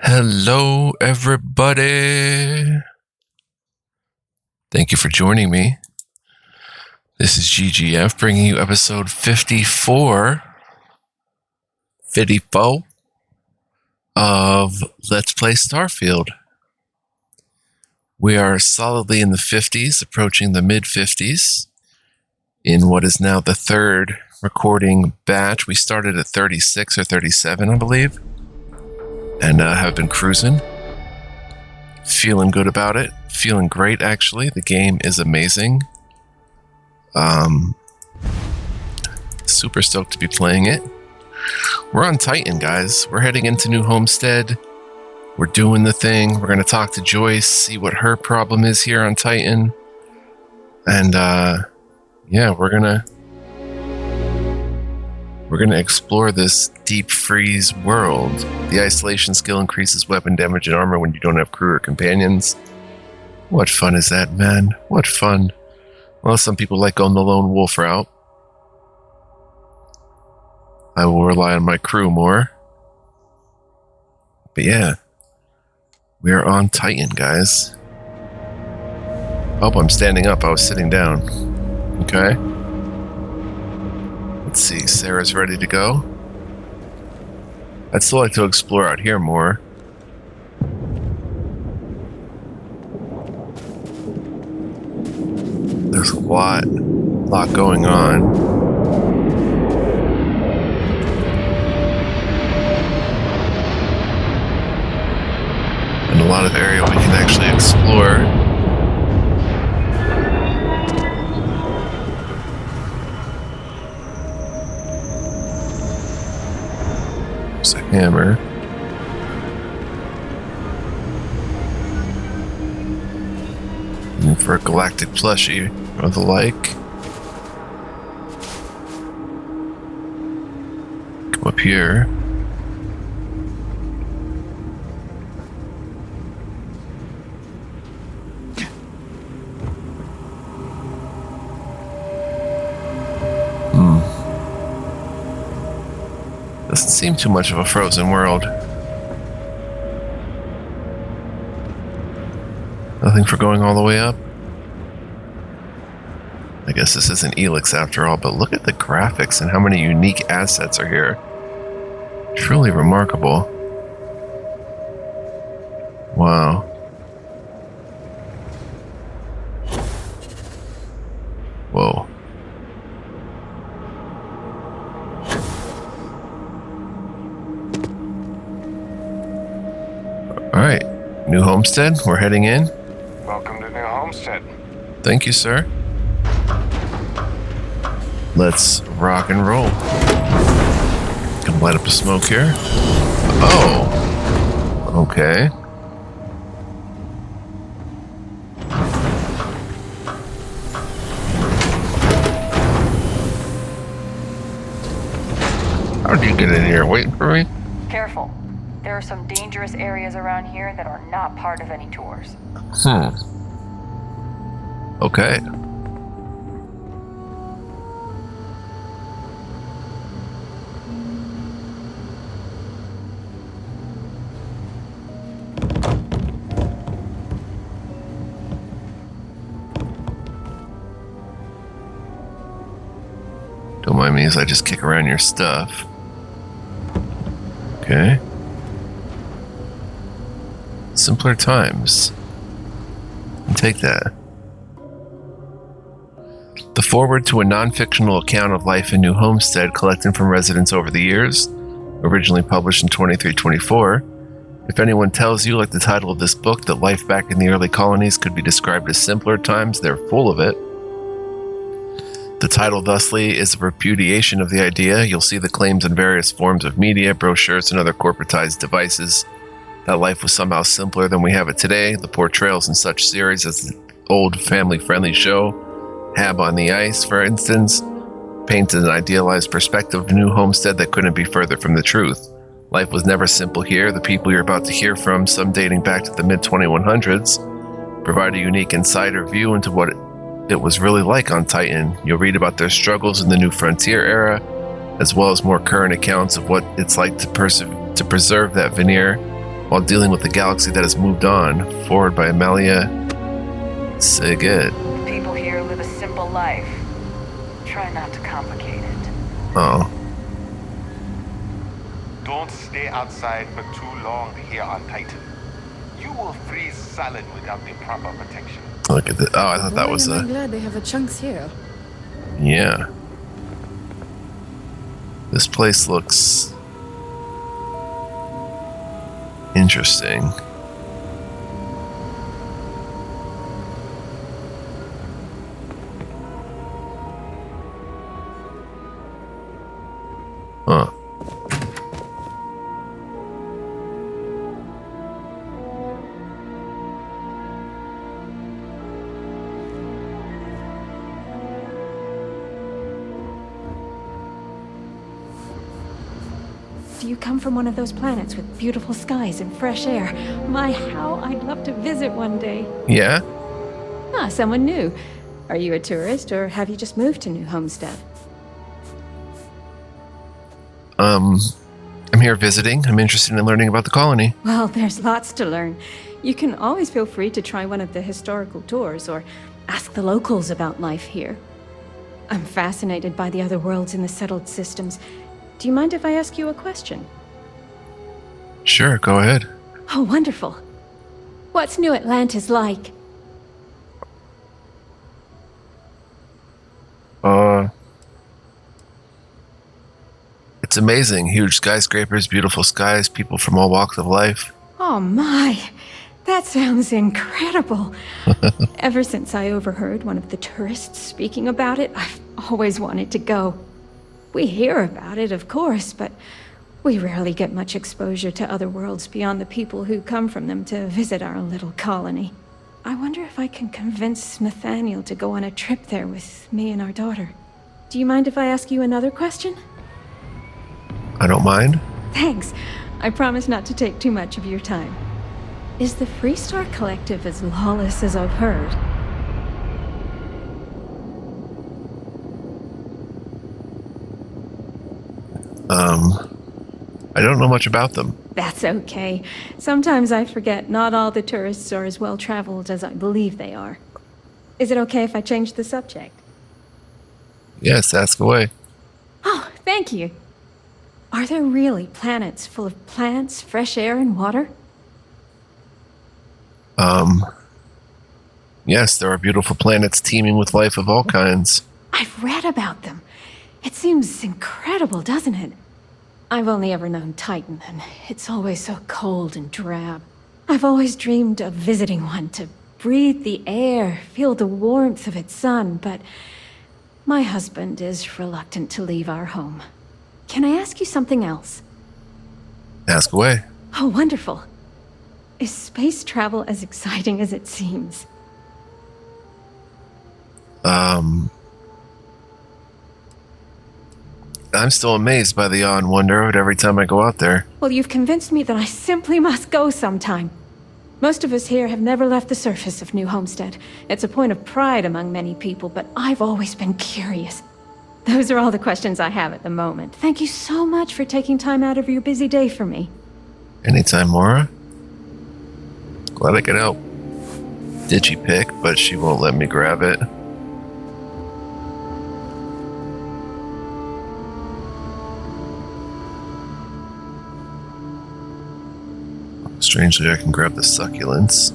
Hello, everybody. Thank you for joining me. This is GGF bringing you episode 54 of Let's Play Starfield. We are solidly in the 50s, approaching the mid-50s, in what is now the third recording batch. We started at 36 or 37, I believe, and have been cruising. Feeling good about it. Feeling great, actually. The game is amazing. Super stoked to be playing it. We're on Titan, guys. We're heading into New Homestead. We're doing the thing. We're going to talk to Joyce, see what her problem is here on Titan. And, yeah, we're going to explore this deep freeze world. The isolation skill increases weapon damage and armor when you don't have crew or companions. What fun is that, man? What fun. Well, some people like going the lone wolf route. I will rely on my crew more. But yeah, we are on Titan, guys. Oh, I'm standing up. I was sitting down. Okay. Let's see. Sarah's ready to go. I'd still like to explore out here more. There's a lot going on. And a lot of area we can actually explore. There's a hammer. Looking for a galactic plushie or the like. Come up here. Doesn't seem too much of a frozen world. Nothing for going all the way up. I guess this isn't Elix after all, but look at the graphics and how many unique assets are here. Truly remarkable. Wow. Whoa. Alright, New Homestead, we're heading in. Welcome to New Homestead. Thank you, sir. Let's rock and roll. Can light up a smoke here. Oh. Okay. How did you get in here? Waiting for me? Careful. There are some dangerous areas around here that are not part of any tours. Okay. Don't mind me as I just kick around your stuff. Okay. Simpler times. And take that. The foreword to a non-fictional account of life in New Homestead collected from residents over the years, originally published in 2324. If anyone tells you, like the title of this book, that life back in the early colonies could be described as simpler times, they're full of it. The title thusly is a repudiation of the idea. You'll see the claims in various forms of media, brochures, and other corporatized devices that life was somehow simpler than we have it today. The portrayals in such series as the old family-friendly show, Hab on the Ice, for instance, painted an idealized perspective of New Homestead that couldn't be further from the truth. Life was never simple here. The people you're about to hear from, some dating back to the mid-2100s, provide a unique insider view into what it was really like on Titan. You'll read about their struggles in the New Frontier era, as well as more current accounts of what it's like to preserve that veneer while dealing with the galaxy that has moved on. Forward by Amalia Siget. People here live a simple life. Try not to complicate it. Oh. Don't stay outside for too long here on Titan. You will freeze solid without the proper protection. Look at that. Oh, I thought that was I'm glad they have a chunks here. Yeah. This place looks interesting. Huh. Do you come from one of those planets with beautiful skies and fresh air? My, how I'd love to visit one day. Yeah? Ah, someone new. Are you a tourist, or have you just moved to New Homestead? I'm here visiting. I'm interested in learning about the colony. Well, there's lots to learn. You can always feel free to try one of the historical tours, or ask the locals about life here. I'm fascinated by the other worlds in the settled systems. Do you mind if I ask you a question? Sure, go ahead. Oh, wonderful. What's New Atlantis like? It's amazing. Huge skyscrapers, beautiful skies, people from all walks of life. Oh my, that sounds incredible. Ever since I overheard one of the tourists speaking about it, I've always wanted to go. We hear about it, of course, but we rarely get much exposure to other worlds beyond the people who come from them to visit our little colony. I wonder if I can convince Nathaniel to go on a trip there with me and our daughter. Do you mind if I ask you another question? I don't mind. Thanks. I promise not to take too much of your time. Is the Freestar Collective as lawless as I've heard? I don't know much about them. That's okay. Sometimes I forget not all the tourists are as well-traveled as I believe they are. Is it okay if I change the subject? Yes, ask away. Oh, thank you. Are there really planets full of plants, fresh air, and water? Yes, there are beautiful planets teeming with life of all kinds. I've read about them. It seems incredible, doesn't it? I've only ever known Titan, and it's always so cold and drab. I've always dreamed of visiting one to breathe the air, feel the warmth of its sun, but my husband is reluctant to leave our home. Can I ask you something else? Ask away. Oh, wonderful. Is space travel as exciting as it seems? I'm still amazed by the awe and wonder of it every time I go out there. Well, you've convinced me that I simply must go sometime. Most of us here have never left the surface of New Homestead. It's a point of pride among many people, but I've always been curious. Those are all the questions I have at the moment. Thank you so much for taking time out of your busy day for me. Anytime, Mora. Glad I could help. Digipick, but she won't let me grab it. Strangely, I can grab the succulents.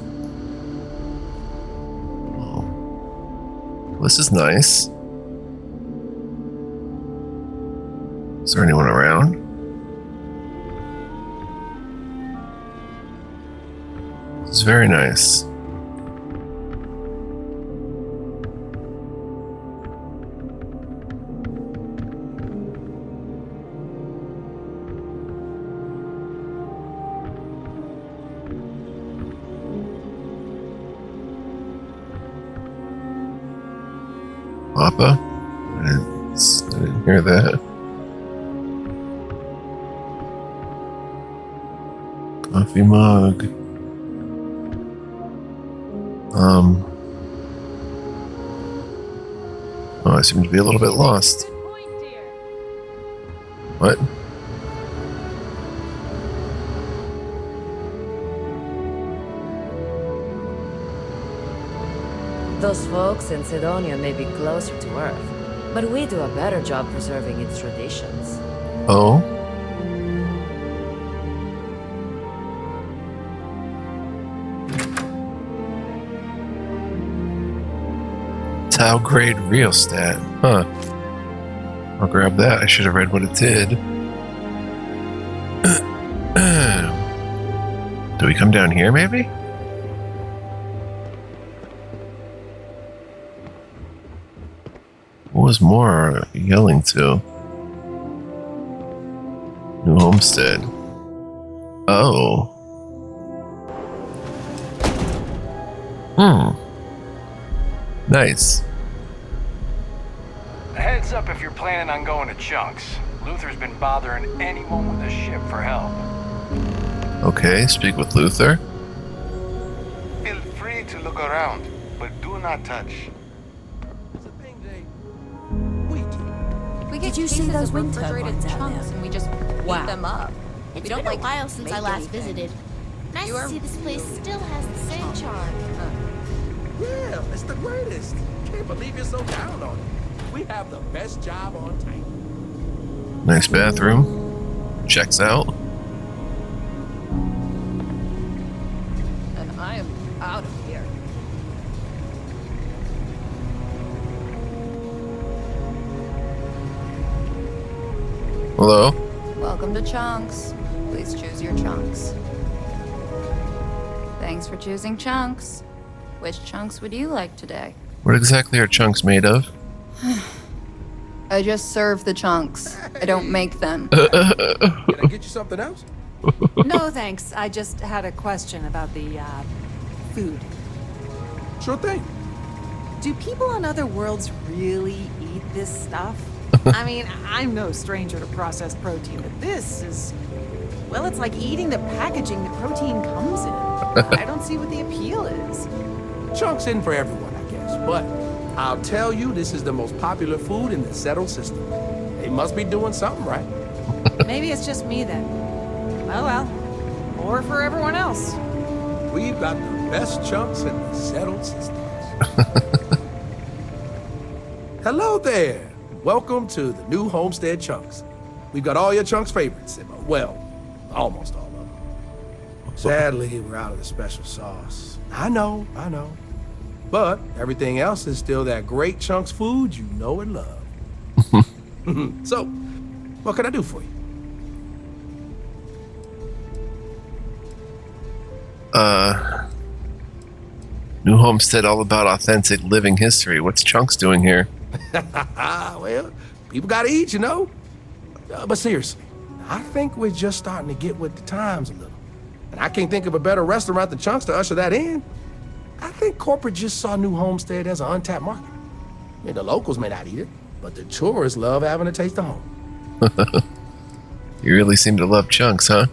Oh. This is nice. Is there anyone around? This is very nice. Papa? I didn't hear that. Coffee mug. Oh, I seem to be a little bit lost. What? Those folks in Sidonia may be closer to Earth, but we do a better job preserving its traditions. Oh? Tau grade real stat. Huh. I'll grab that. I should have read what it did. Do we come down here, maybe? What was more yelling to? New Homestead. Oh. Nice. Heads up if you're planning on going to Chunks. Luther's been bothering anyone with a ship for help. Okay, speak with Luther. Feel free to look around, but do not touch. Did you see those wind turbines out chunks there? and we just Wow. heat them up. It's We don't been a while since I make last anything. visited. Nice You to are see this place still has the same charm. Yeah, it's the greatest. Can't believe you're so down on it. We have the best job on Titan. Nice bathroom. Checks out. And I am out of here. Hello? Welcome to Chunks. Please choose your chunks. Thanks for choosing Chunks. Which chunks would you like today? What exactly are chunks made of? I just serve the chunks. I don't make them. Can I get you something else? No, thanks. I just had a question about the, food. Sure thing. Do people on other worlds really eat this stuff? I mean, I'm no stranger to processed protein, but this is... Well, it's like eating the packaging the protein comes in. I don't see what the appeal is. Chunks in for everyone, I guess. But I'll tell you, this is the most popular food in the settled system. They must be doing something right. Maybe it's just me then. Oh well. Or for everyone else. We've got the best chunks in the settled systems. Hello there. Welcome to the new Homestead Chunks. We've got all your Chunks favorites. Well, almost all of them. Sadly, we're out of the special sauce. I know. But everything else is still that great Chunks food you know and love. So, what can I do for you? New Homestead, all about authentic living history. What's Chunks doing here? Well, people gotta eat, you know? But seriously, I think we're just starting to get with the times a little. And I can't think of a better restaurant than Chunks to usher that in. I think corporate just saw New Homestead as an untapped market. I mean, the locals may not eat it, but the tourists love having a taste of home. You really seem to love Chunks, huh?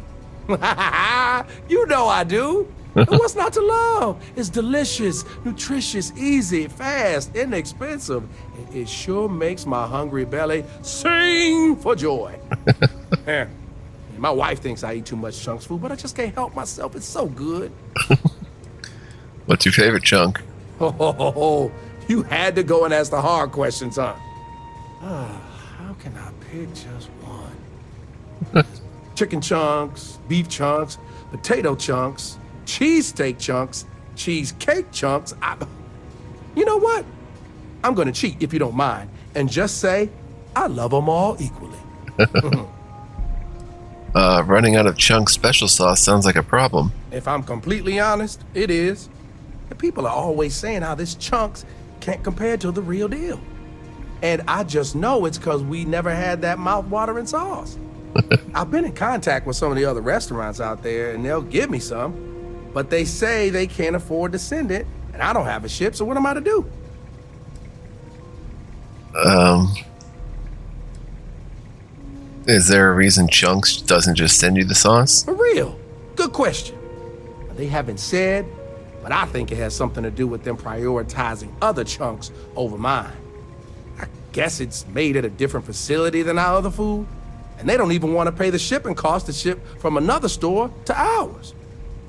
You know I do. And what's not to love? It's delicious, nutritious, easy, fast, inexpensive. And it sure makes my hungry belly sing for joy. Yeah. My wife thinks I eat too much Chunks food, but I just can't help myself. It's so good. What's your favorite chunk? Oh, you had to go and ask the hard questions, huh? How can I pick just one? Chicken chunks, beef chunks, potato chunks, cheesesteak chunks, cheesecake chunks. You know what? I'm gonna cheat if you don't mind and just say I love them all equally. Running out of Chunks special sauce sounds like a problem. If I'm completely honest, it is. And people are always saying how this Chunks can't compare to the real deal. And I just know it's because we never had that mouth-watering sauce. I've been in contact with some of the other restaurants out there, and they'll give me some, but they say they can't afford to send it, and I don't have a ship, so what am I to do? Is there a reason Chunks doesn't just send you the sauce? For real? Good question. They haven't said, but I think it has something to do with them prioritizing other chunks over mine. I guess it's made at a different facility than our other food, and they don't even want to pay the shipping cost to ship from another store to ours.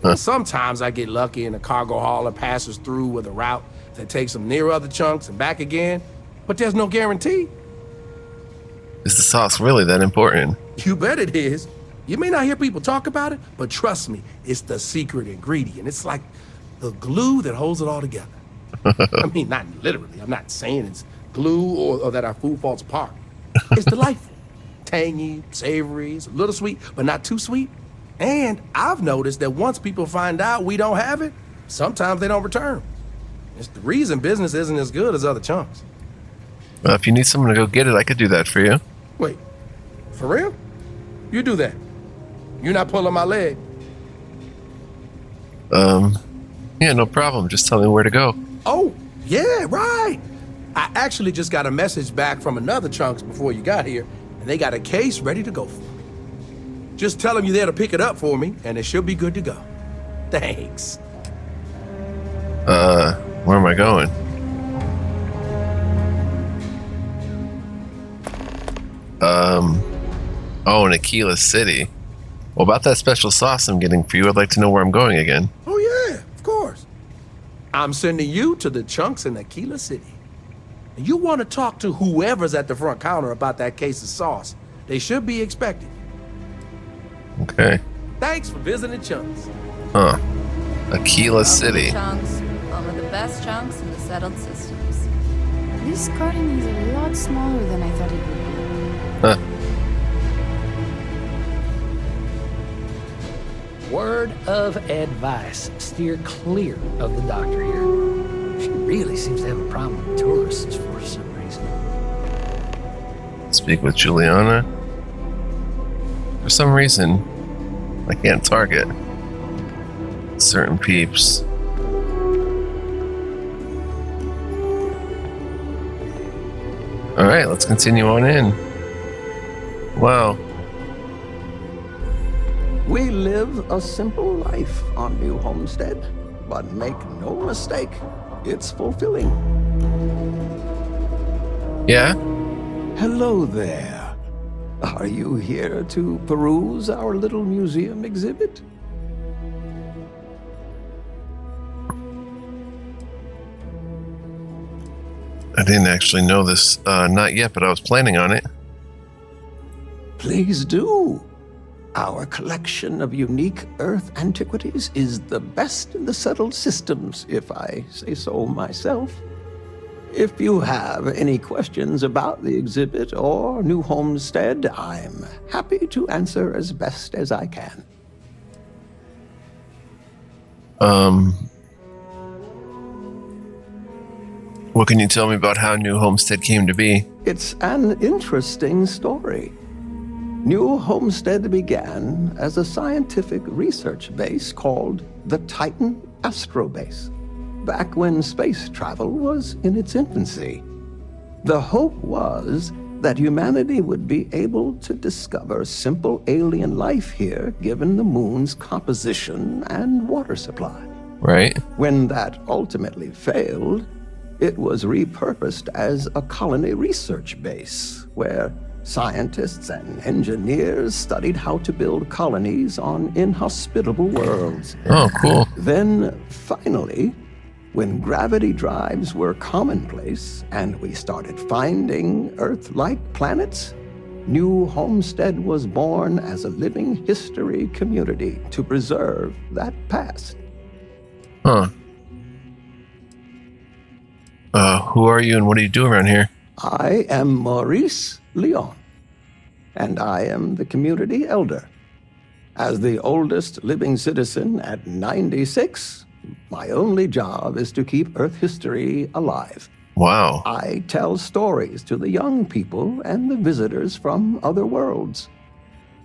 Huh. Sometimes I get lucky and a cargo hauler passes through with a route They takes them near other chunks and back again, but there's no guarantee. Is the sauce really that important? You bet it is. You may not hear people talk about it, but trust me, it's the secret ingredient. It's like the glue that holds it all together. I mean, not literally. I'm not saying it's glue or that our food falls apart. It's delightful. Tangy, savory, it's a little sweet, but not too sweet. And I've noticed that once people find out we don't have it, sometimes they don't return. It's the reason business isn't as good as other chunks. Well, if you need someone to go get it, I could do that for you. Wait, for real? You do that. You're not pulling my leg. Yeah, no problem. Just tell me where to go. Oh, yeah, right. I actually just got a message back from another chunks before you got here, and they got a case ready to go for me. Just tell them you're there to pick it up for me, and it should be good to go. Thanks. Where am I going? Oh, in Aquila City. Well, about that special sauce I'm getting for you, I'd like to know where I'm going again. Oh, yeah, of course. I'm sending you to the chunks in Aquila City. And you want to talk to whoever's at the front counter about that case of sauce. They should be expected. Okay. Thanks for visiting Chunks. Huh. Aquila City. Chunks, one of the best chunks in the settled systems. This garden is a lot smaller than I thought it would be. Huh. Word of advice. Steer clear of the doctor here. She really seems to have a problem with tourists for some reason. Speak with Juliana. For some reason, I can't target certain peeps. Alright, let's continue on in. Wow. We live a simple life on New Homestead, but make no mistake, it's fulfilling. Yeah? Hello there. Are you here to peruse our little museum exhibit? I didn't actually know this, not yet, but I was planning on it. Please do. Our collection of unique Earth antiquities is the best in the settled systems, if I say so myself. If you have any questions about the exhibit or New Homestead, I'm happy to answer as best as I can. What can you tell me about how New Homestead came to be? It's an interesting story. New Homestead began as a scientific research base called the Titan Astrobase, back when space travel was in its infancy. The hope was that humanity would be able to discover simple alien life here given the moon's composition and water supply. Right. When that ultimately failed, it was repurposed as a colony research base where scientists and engineers studied how to build colonies on inhospitable worlds. Oh, cool. Then, finally, when gravity drives were commonplace and we started finding Earth-like planets, New Homestead was born as a living history community to preserve that past. Huh. Who are you and what do you do around here? I am Maurice Leon, and I am the community elder. As the oldest living citizen at 96, my only job is to keep Earth history alive. Wow. I tell stories to the young people and the visitors from other worlds.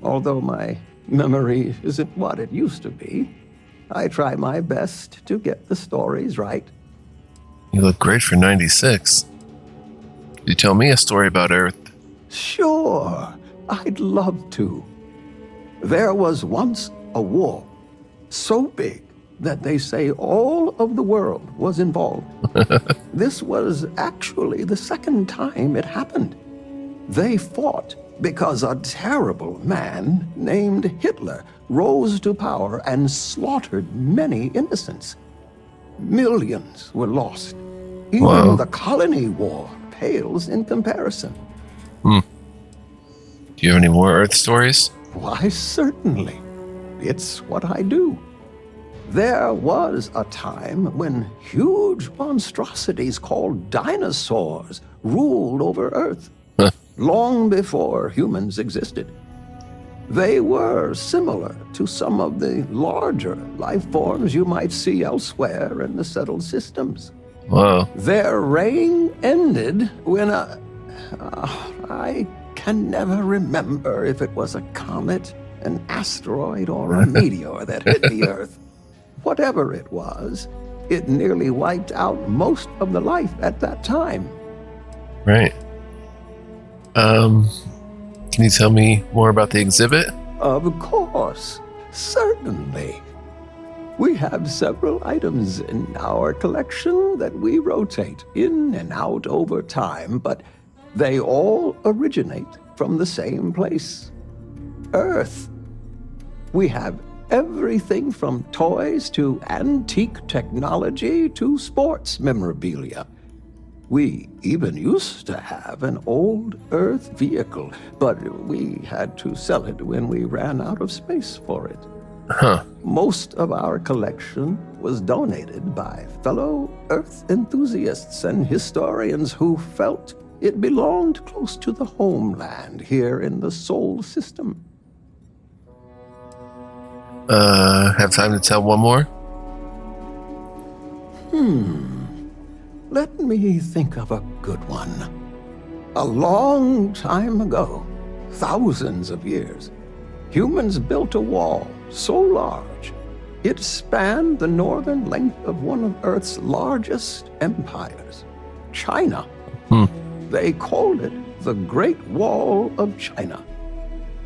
Although my memory isn't what it used to be, I try my best to get the stories right. You look great for 96. Could you tell me a story about Earth? Sure, I'd love to. There was once a war, so big that they say all of the world was involved. This was actually the second time it happened. They fought because a terrible man named Hitler rose to power and slaughtered many innocents. Millions were lost, Even Wow. the colony war pales in comparison. Do you have any more Earth stories? Why, certainly. It's what I do. There was a time when huge monstrosities called dinosaurs ruled over Earth, long before humans existed. They were similar to some of the larger life forms you might see elsewhere in the settled systems. Wow. Their reign ended when I can never remember if it was a comet, an asteroid, or a meteor that hit the Earth. Whatever it was, it nearly wiped out most of the life at that time. Right. Can you tell me more about the exhibit? Of course. Certainly. We have several items in our collection that we rotate in and out over time, but they all originate from the same place, Earth. We have everything from toys to antique technology to sports memorabilia. We even used to have an old Earth vehicle, but we had to sell it when we ran out of space for it. Huh. Most of our collection was donated by fellow Earth enthusiasts and historians who felt it belonged close to the homeland here in the Sol system. Have time to tell one more? Let me think of a good one. A long time ago, thousands of years, humans built a wall so large it spanned the northern length of one of Earth's largest empires, China. They called it the Great Wall of China,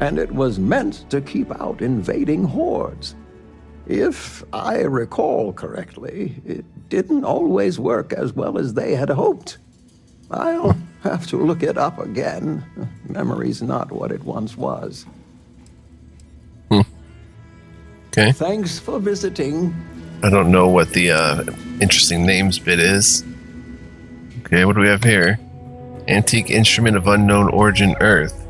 and it was meant to keep out invading hordes. If I recall correctly, it didn't always work as well as they had hoped. I'll have to look it up again. Memory's not what it once was. Okay. Thanks for visiting. I don't know what the interesting names bit is. Okay, what do we have here? Antique instrument of unknown origin, Earth.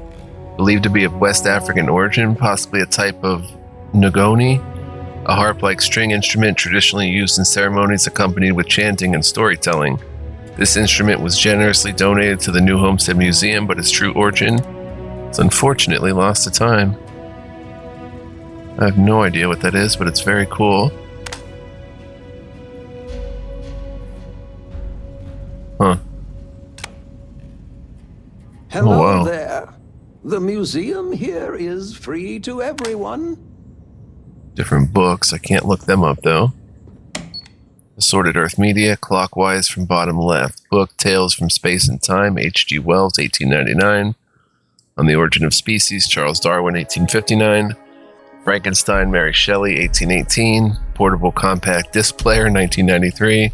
Believed to be of West African origin, possibly a type of ngoni, a harp-like string instrument traditionally used in ceremonies accompanied with chanting and storytelling. This instrument was generously donated to the New Homestead Museum, but its true origin is unfortunately lost to time. I have no idea what that is, but it's very cool. Huh. Hello wow. there. The museum here is free to everyone. Different books. I can't look them up, though. Assorted Earth Media, clockwise from bottom left. Book Tales from Space and Time, H.G. Wells, 1899. On the Origin of Species, Charles Darwin, 1859. Frankenstein, Mary Shelley, 1818. Portable Compact Disc Player, 1993.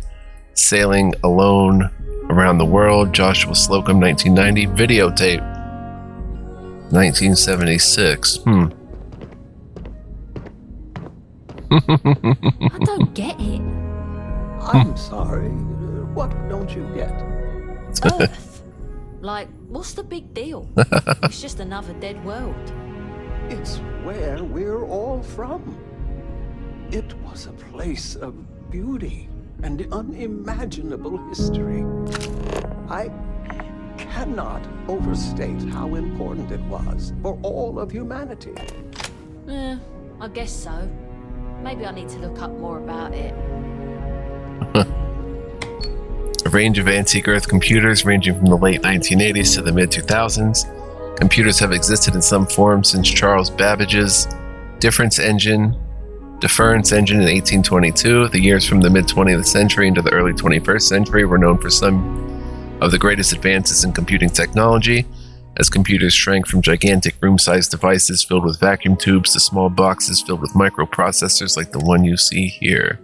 Sailing Alone Around the World, Joshua Slocum, 1990. Videotape, 1976. I don't get it. I'm sorry. What don't you get? Earth. Like, what's the big deal? It's just another dead world. It's where we're all from. It was a place of beauty and unimaginable history. I cannot overstate how important it was for all of humanity. I guess so. Maybe I need to look up more about it. A range of antique Earth computers ranging from the late 1980s to the mid-2000s. Computers have existed in some form since Charles Babbage's Deference Engine in 1822. The years from the mid-20th century into the early 21st century were known for some of the greatest advances in computing technology, as computers shrank from gigantic room-sized devices filled with vacuum tubes to small boxes filled with microprocessors like the one you see here.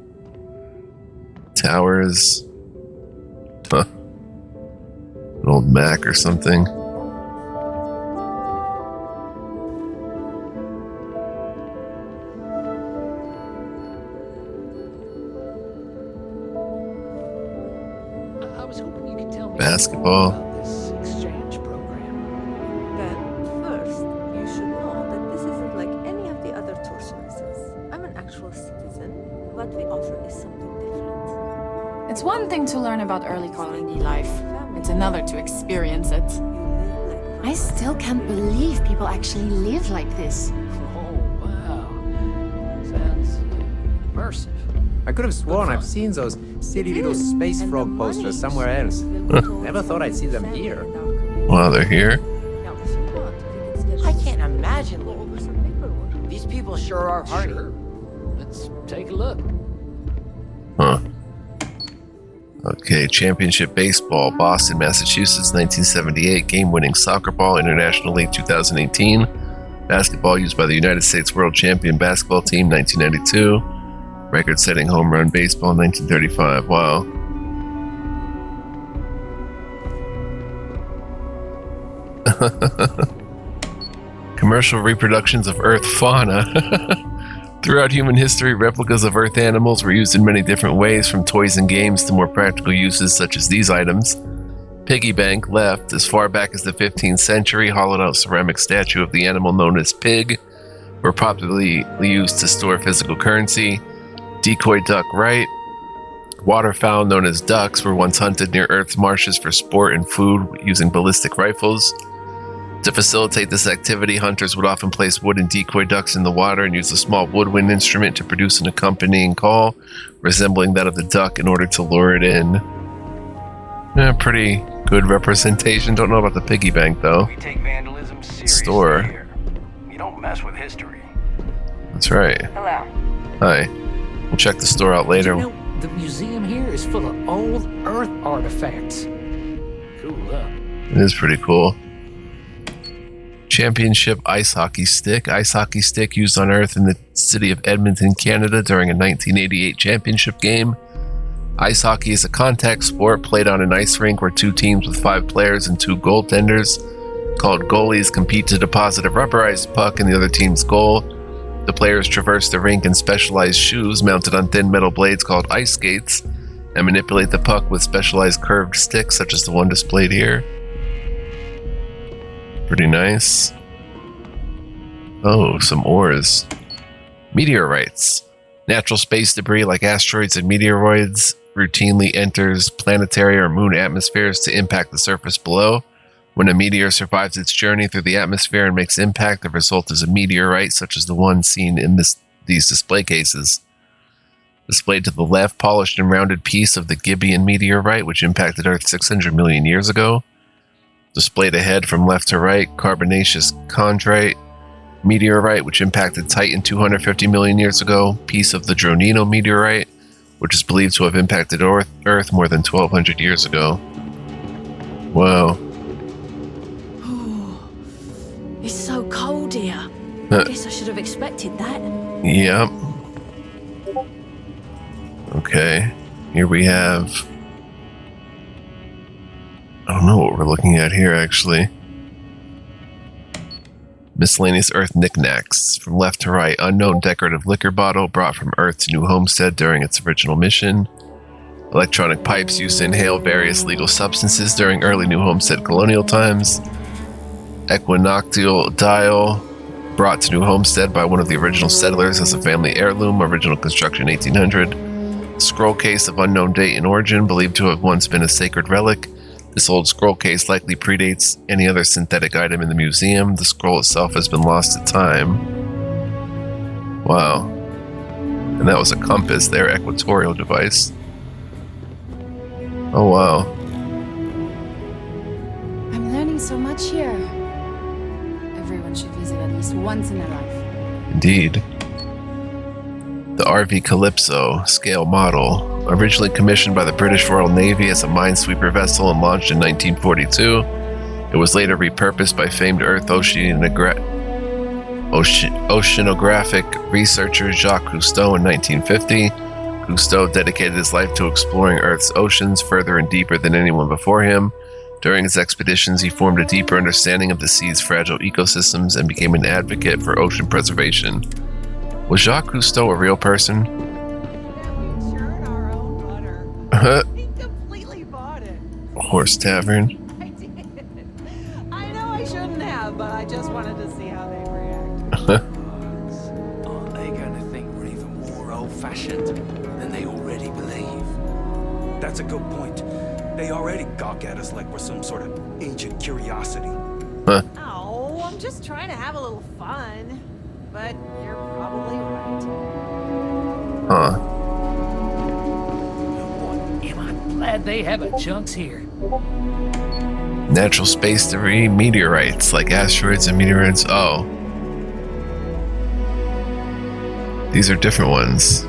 Towers. Huh. An old Mac or something. I was hoping you could tell me Basketball. more about this exchange program. Then, first, you should know that this isn't like any of the other tour services. I'm an actual citizen. What we offer is something different. It's one thing to learn about early colony life. It's another to experience it. I still can't believe people actually live like this. Oh, wow. Sounds immersive. I could have sworn I've seen those silly little space frog posters somewhere else. Never thought I'd see them here. Wow, they're here. I can't imagine living with them. These people sure are hardy. Sure. Let's take a look. Huh. Okay, Championship Baseball, Boston, Massachusetts, 1978. Game-winning soccer ball, International League 2018. Basketball used by the United States World Champion Basketball Team, 1992. Record-setting home run baseball, 1935. Wow. Commercial reproductions of Earth fauna. Throughout human history, replicas of Earth animals were used in many different ways, from toys and games to more practical uses such as these items. Piggy bank, left, as far back as the 15th century, hollowed-out ceramic statue of the animal known as pig, were popularly used to store physical currency. Decoy duck, right. Waterfowl known as ducks were once hunted near Earth's marshes for sport and food using ballistic rifles. To facilitate this activity, hunters would often place wooden decoy ducks in the water and use a small woodwind instrument to produce an accompanying call resembling that of the duck in order to lure it in. Yeah, pretty good representation. Don't know about the piggy bank though. We take vandalism seriously Store. here. You don't mess with history. That's right. Hello. Hi. We'll check the store out later. You know, the museum here is full of old Earth artifacts. Cool up. It is pretty cool. Championship ice hockey stick. Ice hockey stick used on Earth in the city of Edmonton, Canada during a 1988 championship game. Ice hockey is a contact sport played on an ice rink where two teams with 5 players and 2 goaltenders, called goalies, compete to deposit a rubberized puck in the other team's goal. The players traverse the rink in specialized shoes mounted on thin metal blades called ice skates and manipulate the puck with specialized curved sticks such as the one displayed here. Pretty nice. Oh, some ores. Meteorites. Natural space debris like asteroids and meteoroids routinely enters planetary or moon atmospheres to impact the surface below. When a meteor survives its journey through the atmosphere and makes impact, the result is a meteorite such as the one seen in these display cases. Displayed to the left, polished and rounded piece of the Gibeon meteorite, which impacted Earth 600 million years ago. Displayed ahead from left to right, carbonaceous chondrite meteorite, which impacted Titan 250 million years ago. Piece of the Dronino meteorite, which is believed to have impacted Earth more than 1,200 years ago. Wow. It's so cold here. I guess I should have expected that. Yep. Okay. Here we have... I don't know what we're looking at here, actually. Miscellaneous Earth knickknacks. From left to right, unknown decorative liquor bottle brought from Earth to New Homestead during its original mission. Electronic pipes used to inhale various legal substances during early New Homestead colonial times. Equinoctial dial brought to New Homestead by one of the original settlers as a family heirloom, original construction 1800. Scroll case of unknown date and origin, believed to have once been a sacred relic. This old scroll case likely predates any other synthetic item in the museum. The scroll itself has been lost to time. Wow. And that was a compass, their equatorial device. Oh wow. I'm learning so much here. Everyone should visit at least once in their life. Indeed. The RV Calypso scale model, originally commissioned by the British Royal Navy as a minesweeper vessel and launched in 1942, it was later repurposed by famed Earth oceanographic researcher Jacques Cousteau in 1950. Cousteau dedicated his life to exploring Earth's oceans further and deeper than anyone before him. During his expeditions, he formed a deeper understanding of the sea's fragile ecosystems and became an advocate for ocean preservation. Was Jacques Cousteau a real person? He completely bought it. Horse Tavern. I know I shouldn't have, but I just wanted to see how they react. Aren't they gonna think we're even more old-fashioned than they already believe? That's a good point. They already gawk at us like we're some sort of ancient curiosity. Oh, I'm just trying to have a little fun. But you're probably right. Am I glad they have a chunks here? Natural space debris, meteorites, like asteroids and meteorites. Oh. These are different ones.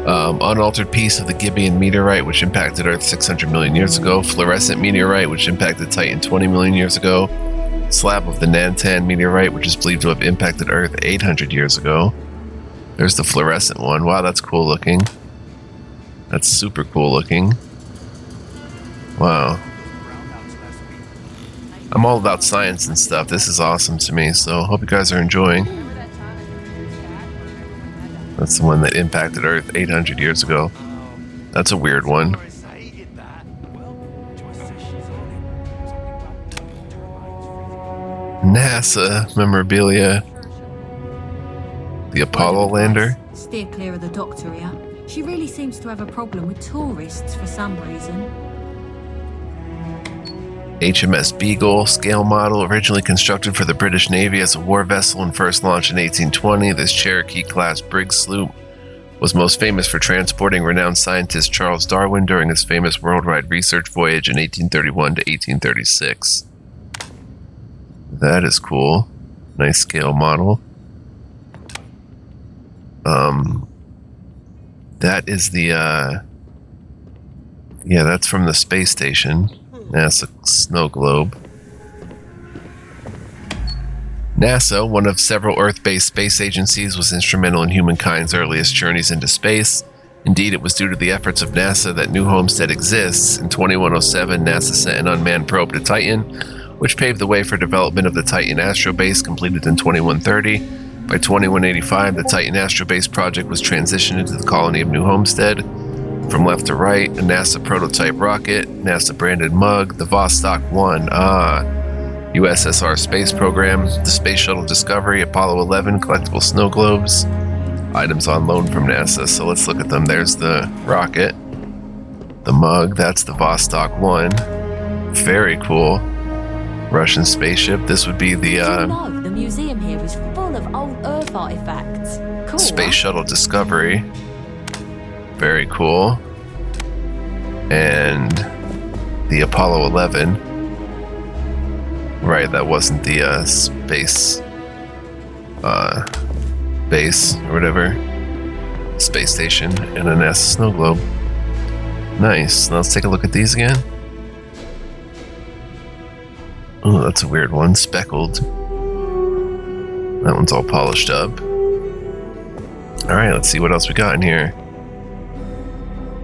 Unaltered piece of the Gibeon meteorite, which impacted Earth 600 million years ago. Fluorescent meteorite, which impacted Titan 20 million years ago. Slab of the Nantan meteorite, which is believed to have impacted Earth 800 years ago. There's the fluorescent one. Wow, that's cool looking. That's super cool looking. Wow. I'm all about science and stuff. This is awesome to me, so hope you guys are enjoying. That's the one that impacted Earth 800 years ago. That's a weird one. NASA memorabilia. The Apollo lander. Steer clear of the doctor here. She really seems to have a problem with tourists for some reason. HMS Beagle, scale model, originally constructed for the British Navy as a war vessel and first launched in 1820. This Cherokee-class brig sloop was most famous for transporting renowned scientist Charles Darwin during his famous worldwide research voyage in 1831 to 1836. That is cool. Nice scale model. That is the, yeah, that's from the space station. NASA snow globe. NASA, one of several Earth-based space agencies, was instrumental in humankind's earliest journeys into space. Indeed, it was due to the efforts of NASA that New Homestead exists. In 2107, NASA sent an unmanned probe to Titan, which paved the way for development of the Titan Astrobase, completed in 2130. By 2185, the Titan Astrobase project was transitioned into the colony of New Homestead. From left to right, a NASA prototype rocket, NASA branded mug, the Vostok 1, USSR space program, the Space Shuttle Discovery, Apollo 11, collectible snow globes, items on loan from NASA. So let's look at them. There's the rocket, the mug, that's the Vostok 1. Very cool. Russian spaceship. This would be the The museum here is full of old Earth artifacts. Cool. Space Shuttle Discovery. Very cool. And the Apollo 11. Right, that wasn't the space base or whatever. Space station and a NASA snow globe. Nice. Now let's take a look at these again. Oh, that's a weird one. Speckled. That one's all polished up. Alright, let's see what else we got in here.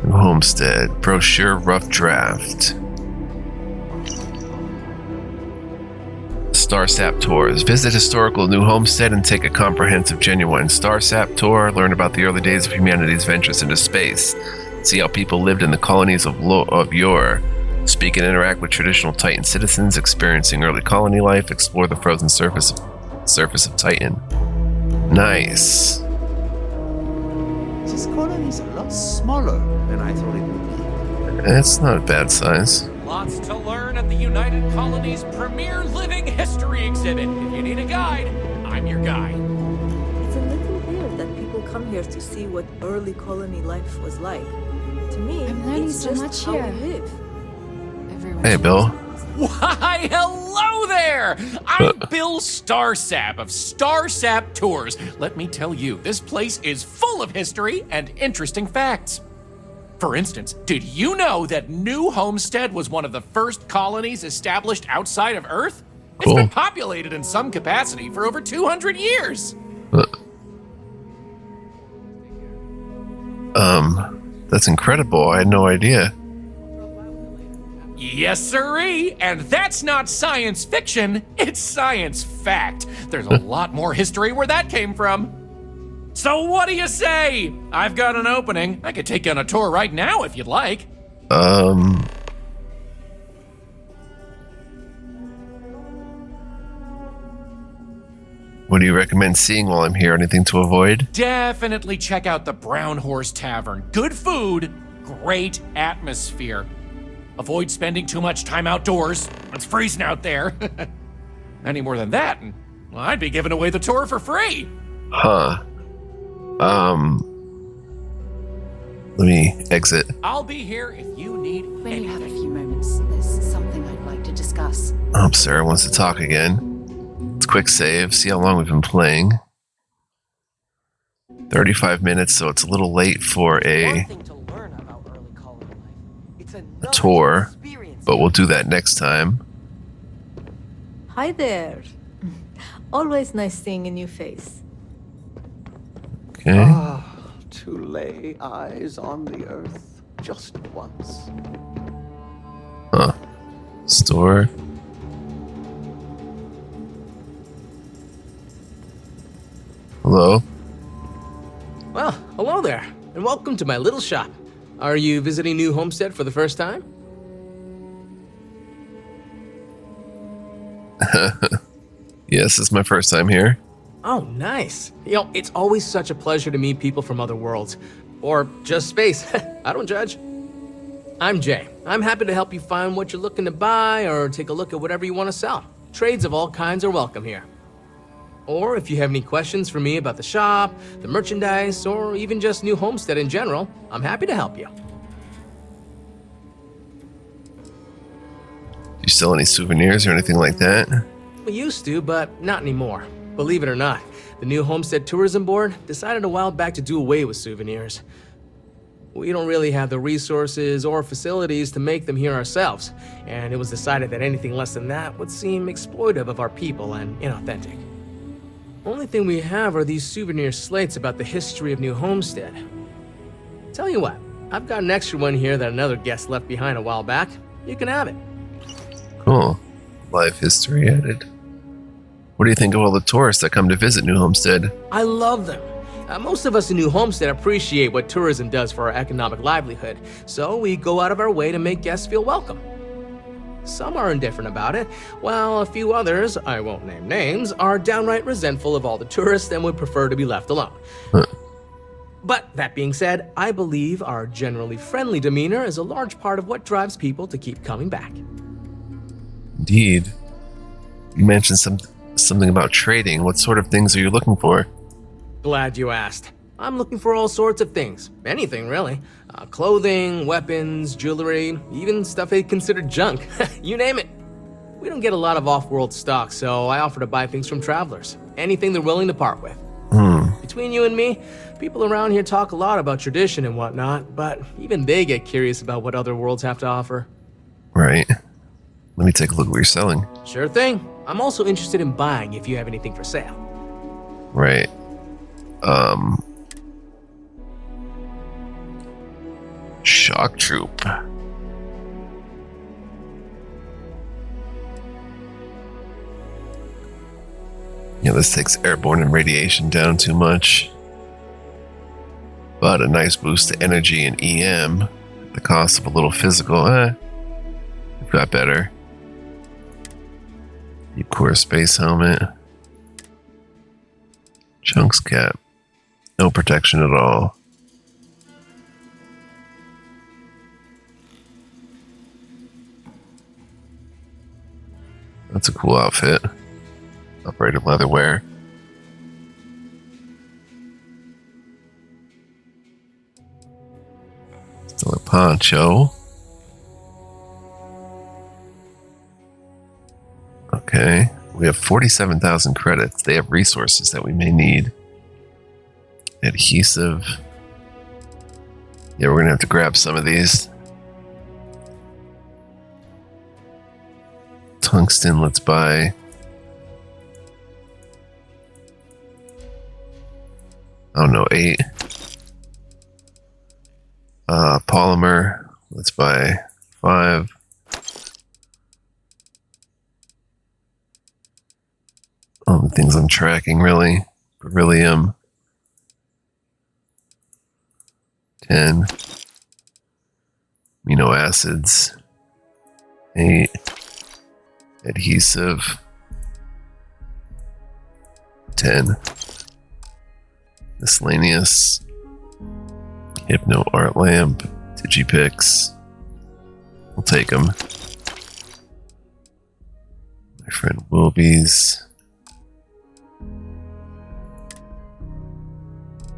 Homestead. Brochure rough draft. Starsap tours. Visit historical New Homestead and take a comprehensive, genuine Starsap tour. Learn about the early days of humanity's ventures into space. See how people lived in the colonies of yore. Speak and interact with traditional Titan citizens experiencing early colony life. Explore the frozen surface of Titan. Nice. This colony's a lot smaller than I thought it would be. It's not a bad size. Lots to learn at the United Colony's premier living history exhibit. If you need a guide, I'm your guide. It's a little weird that people come here to see what early colony life was like. To me, I'm learning it's so just much how here. we live. Hey, Bill. Why, hello there! I'm Bill Starsap of Starsap Tours. Let me tell you, this place is full of history and interesting facts. For instance, did you know that New Homestead was one of the first colonies established outside of Earth? It's been populated in some capacity for over 200 years. That's incredible. I had no idea. Yes, sirree. And that's not science fiction, it's science fact. There's a lot more history where that came from. So what do you say? I've got an opening. I could take you on a tour right now if you'd like. What do you recommend seeing while I'm here? Anything to avoid? Definitely check out the Brown Horse Tavern. Good food, great atmosphere. Avoid spending too much time outdoors. It's freezing out there. Any more than that, and well, I'd be giving away the tour for free. Huh. Let me exit. I'll be here if you need When you have a few moments, there's something I'd like to discuss. Oh, Sarah wants to talk again. Let's quick save, see how long we've been playing. 35 minutes, so it's a little late for a tour, but we'll do that next time. Hi there. Always nice seeing a new face. Okay. To lay eyes on the earth just once. Huh. Store. Hello? Well, hello there, and welcome to my little shop. Are you visiting New Homestead for the first time? Yes, it's my first time here. Oh, nice. You know, it's always such a pleasure to meet people from other worlds. Or just space. I don't judge. I'm Jay. I'm happy to help you find what you're looking to buy or take a look at whatever you want to sell. Trades of all kinds are welcome here. Or if you have any questions for me about the shop, the merchandise, or even just New Homestead in general, I'm happy to help you. Do you sell any souvenirs or anything like that? We used to, but not anymore. Believe it or not, the New Homestead Tourism Board decided a while back to do away with souvenirs. We don't really have the resources or facilities to make them here ourselves, and it was decided that anything less than that would seem exploitive of our people and inauthentic. Only thing we have are these souvenir slates about the history of New Homestead. Tell you what, I've got an extra one here that another guest left behind a while back. You can have it. Cool. Life history added. What do you think of all the tourists that come to visit New Homestead? I love them. Most of us in New Homestead appreciate what tourism does for our economic livelihood, so we go out of our way to make guests feel welcome. Some are indifferent about it, while a few others, I won't name names, are downright resentful of all the tourists and would prefer to be left alone. But that being said, I believe our generally friendly demeanor is a large part of what drives people to keep coming back. Indeed. You mentioned something about trading. What sort of things are you looking for? Glad you asked. I'm looking for all sorts of things. Anything, really. Clothing, weapons, jewelry, even stuff they consider junk. You name it. We don't get a lot of off-world stock, so I offer to buy things from travelers. Anything they're willing to part with. Between you and me, people around here talk a lot about tradition and whatnot, but even they get curious about what other worlds have to offer. Right. Let me take a look at what you're selling. Sure thing. I'm also interested in buying if you have anything for sale. Right. Shock troop. Yeah, this takes airborne and radiation down too much. But a nice boost to energy and EM at the cost of a little physical. We've got better. Deep core space helmet. Chunks cap. No protection at all. That's a cool outfit. Uprated leatherware. Still a poncho. Okay. We have 47,000 credits. They have resources that we may need. Adhesive. Yeah, we're going to have to grab some of these. Tungsten, let's buy. Oh no, 8. Polymer, let's buy 5. All the things I'm tracking, really. Beryllium. 10. amino acids, a adhesive, 10 miscellaneous, hypno art lamp, digipix. We'll take them. My friend Wilby's.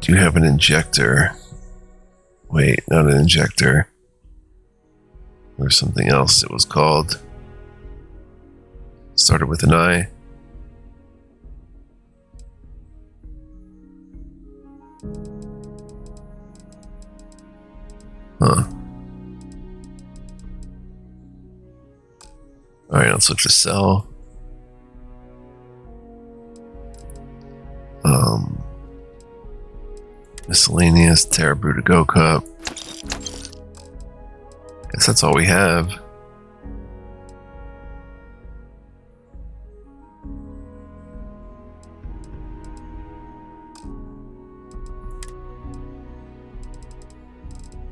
Do you have an injector? Wait, not an injector. Or something else it was called. Started with an I. Huh. Alright, let's look for cell. Miscellaneous, Terra Brew to Go cup. Guess that's all we have.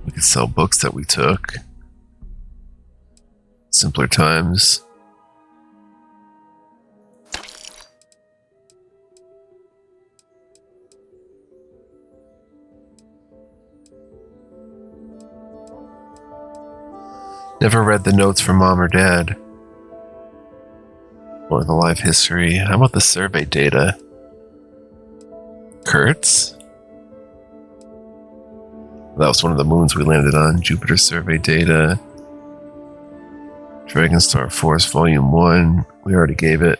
We could sell books that we took. Simpler Times. Never read the notes from Mom or Dad. Or the life history. How about the survey data? Kurtz? That was one of the moons we landed on. Jupiter survey data. Dragonstar Force Volume 1. We already gave it.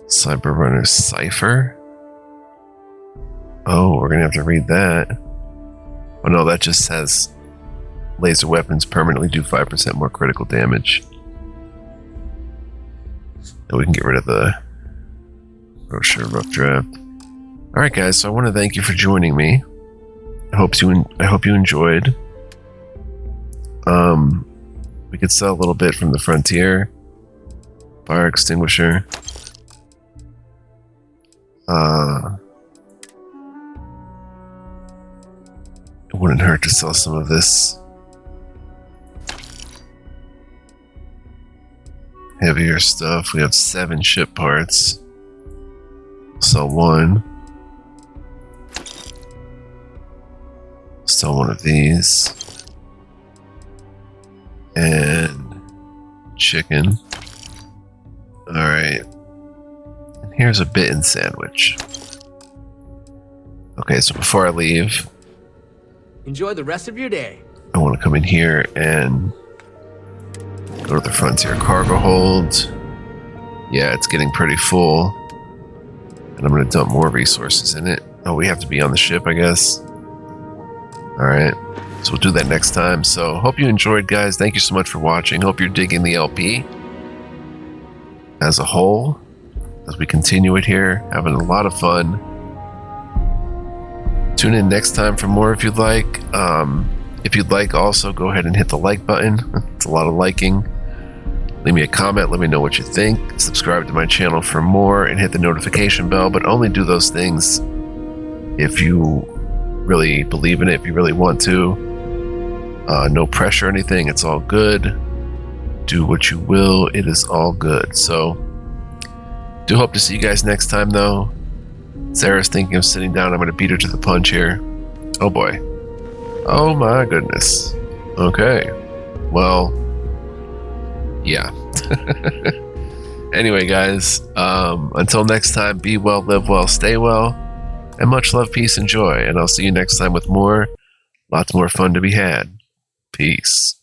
Cyberrunner Cipher. Oh, we're going to have to read that. Oh no, that just says laser weapons permanently do 5% more critical damage. And we can get rid of the brochure rough draft. Alright guys, so I want to thank you for joining me. I hope you enjoyed. We could sell a little bit from the Frontier. Fire extinguisher. It wouldn't hurt to sell some of this heavier stuff. We have 7 ship parts. Sell 1. Sell one of these. And chicken. Alright. And here's a bitten sandwich. Okay, so before I leave, enjoy the rest of your day. I want to come in here and go to the Frontier cargo hold. Yeah, it's getting pretty full. And I'm going to dump more resources in it. Oh, we have to be on the ship, I guess. Alright, so we'll do that next time. So, hope you enjoyed, guys. Thank you so much for watching. Hope you're digging the LP as a whole, as we continue it here. Having a lot of fun. Tune in next time for more if you'd like. If you'd like, also go ahead and hit the like button. It's a lot of liking. Leave me a comment. Let me know what you think. Subscribe to my channel for more and hit the notification bell, but only do those things if you really believe in it, if you really want to. No pressure or anything. It's all good. Do what you will. It is all good. So, do hope to see you guys next time, though. Sarah's thinking of sitting down. I'm going to beat her to the punch here. Oh boy. Oh my goodness. Okay. Well, yeah. Anyway, guys, until next time, be well, live well, stay well, and much love, peace, and joy. And I'll see you next time with more. Lots more fun to be had. Peace.